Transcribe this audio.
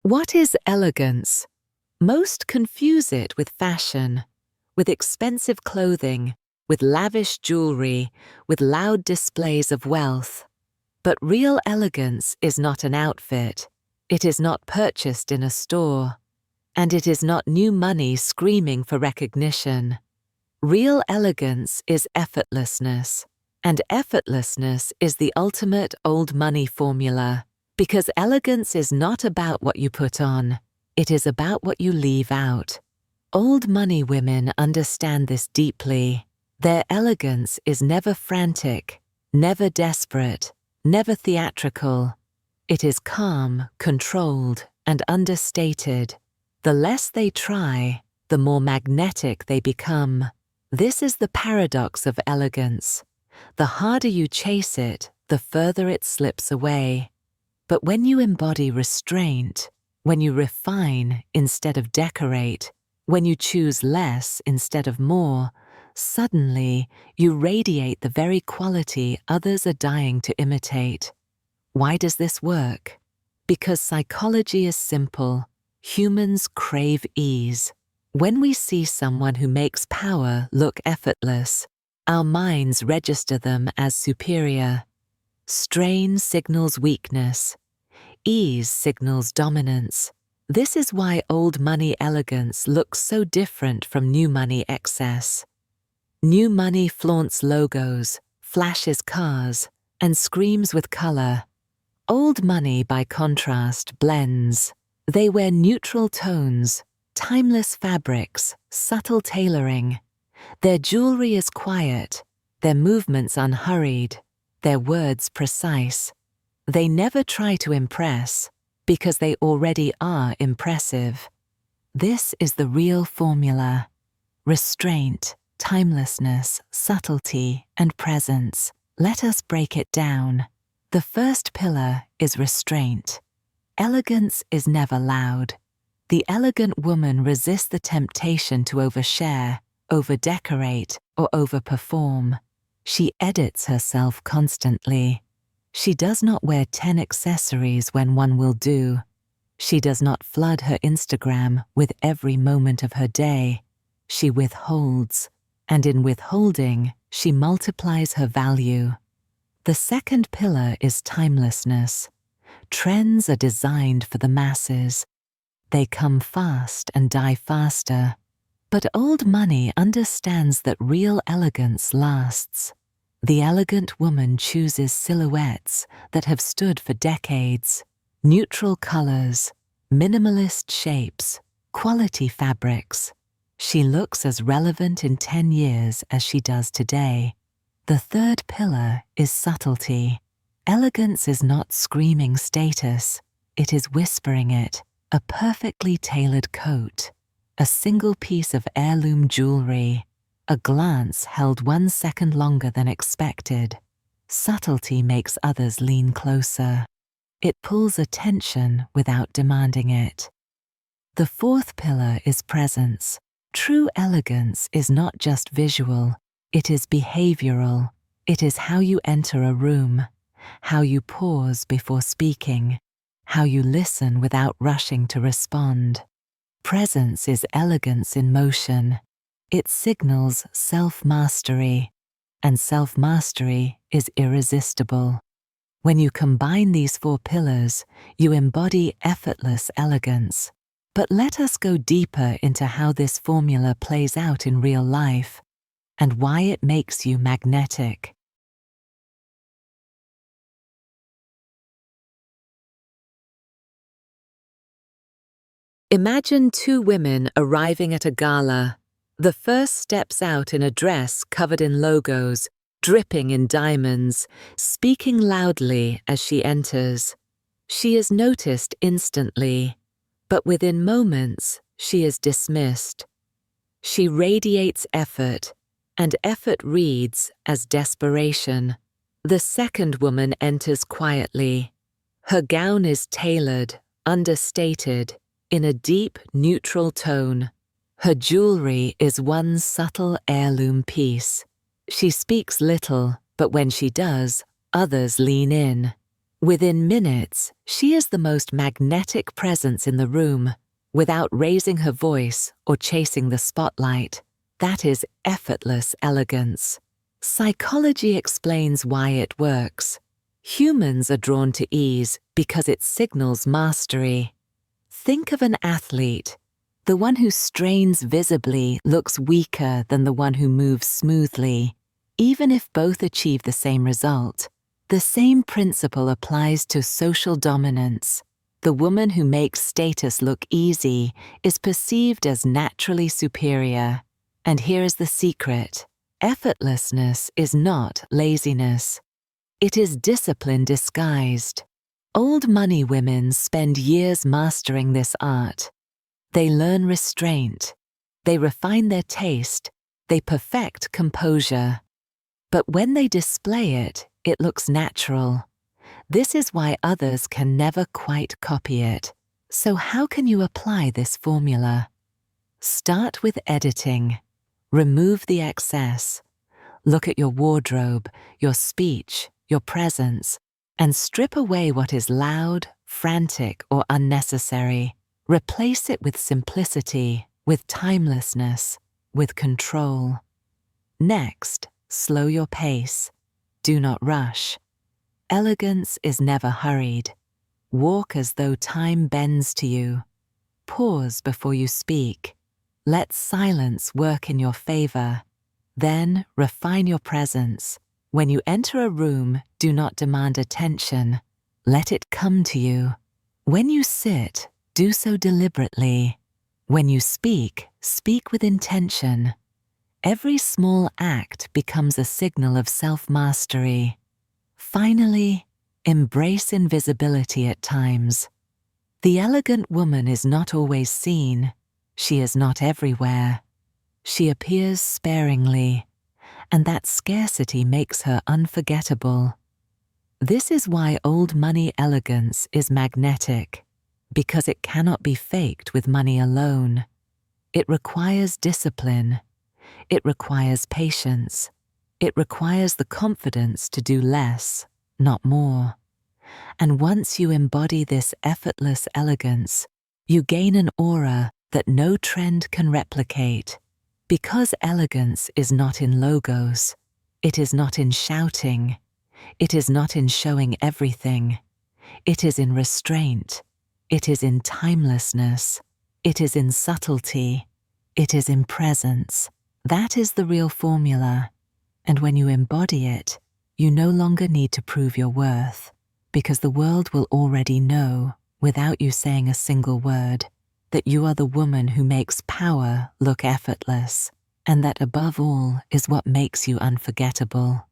What is elegance? Most confuse it with fashion, with expensive clothing, with lavish jewelry, with loud displays of wealth. But real elegance is not an outfit. It is not purchased in a store. And it is not new money screaming for recognition. Real elegance is effortlessness. And effortlessness is the ultimate old money formula. Because elegance is not about what you put on, it is about what you leave out. Old money women understand this deeply. Their elegance is never frantic, never desperate, never theatrical. It is calm, controlled, and understated. The less they try, the more magnetic they become. This is the paradox of elegance. The harder you chase it, the further it slips away. But when you embody restraint, when you refine instead of decorate, when you choose less instead of more, suddenly you radiate the very quality others are dying to imitate. Why does this work? Because psychology is simple. Humans crave ease. When we see someone who makes power look effortless, our minds register them as superior. Strain signals weakness. Ease signals dominance. This is why old money elegance looks so different from new money excess. New money flaunts logos, flashes cars, and screams with color. Old money, by contrast, blends. They wear neutral tones, timeless fabrics, subtle tailoring. Their jewelry is quiet, their movements unhurried, their words precise. They never try to impress, because they already are impressive. This is the real formula. Restraint, timelessness, subtlety, and presence. Let us break it down. The first pillar is restraint. Elegance is never loud. The elegant woman resists the temptation to overshare, overdecorate, or overperform. She edits herself constantly. She does not wear 10 accessories when one will do. She does not flood her Instagram with every moment of her day. She withholds, and in withholding, she multiplies her value. The second pillar is timelessness. Trends are designed for the masses. They come fast and die faster. But old money understands that real elegance lasts. The elegant woman chooses silhouettes that have stood for decades, neutral colors, minimalist shapes, quality fabrics. She looks as relevant in 10 years as she does today. The third pillar is subtlety. Elegance is not screaming status, it is whispering it. A perfectly tailored coat, a single piece of heirloom jewelry, a glance held 1 second longer than expected. Subtlety makes others lean closer. It pulls attention without demanding it. The fourth pillar is presence. True elegance is not just visual, it is behavioral. It is how you enter a room, how you pause before speaking, how you listen without rushing to respond. Presence is elegance in motion. It signals self-mastery, and self-mastery is irresistible. When you combine these 4 pillars, you embody effortless elegance. But let us go deeper into how this formula plays out in real life, and why it makes you magnetic. Imagine 2 women arriving at a gala. The first steps out in a dress covered in logos, dripping in diamonds, speaking loudly as she enters. She is noticed instantly, but within moments she is dismissed. She radiates effort, and effort reads as desperation. The second woman enters quietly. Her gown is tailored, understated, in a deep, neutral tone. Her jewelry is one subtle heirloom piece. She speaks little, but when she does, others lean in. Within minutes, she is the most magnetic presence in the room, without raising her voice or chasing the spotlight. That is effortless elegance. Psychology explains why it works. Humans are drawn to ease because it signals mastery. Think of an athlete. The one who strains visibly looks weaker than the one who moves smoothly, even if both achieve the same result. The same principle applies to social dominance. The woman who makes status look easy is perceived as naturally superior. And here is the secret. Effortlessness is not laziness. It is discipline disguised. Old money women spend years mastering this art. They learn restraint. They refine their taste. They perfect composure. But when they display it, it looks natural. This is why others can never quite copy it. So how can you apply this formula? Start with editing. Remove the excess. Look at your wardrobe, your speech, your presence, and strip away what is loud, frantic, or unnecessary. Replace it with simplicity, with timelessness, with control. Next, slow your pace. Do not rush. Elegance is never hurried. Walk as though time bends to you. Pause before you speak. Let silence work in your favor. Then refine your presence. When you enter a room, do not demand attention. Let it come to you. When you sit, do so deliberately. When you speak, speak with intention. Every small act becomes a signal of self-mastery. Finally, embrace invisibility at times. The elegant woman is not always seen. She is not everywhere. She appears sparingly, and that scarcity makes her unforgettable. This is why old money elegance is magnetic, because it cannot be faked with money alone. It requires discipline. It requires patience. It requires the confidence to do less, not more. And once you embody this effortless elegance, you gain an aura that no trend can replicate. Because elegance is not in logos, it is not in shouting, it is not in showing everything. It is in restraint, it is in timelessness, it is in subtlety, it is in presence. That is the real formula, and when you embody it, you no longer need to prove your worth, because the world will already know, without you saying a single word, that you are the woman who makes power look effortless, and that above all is what makes you unforgettable.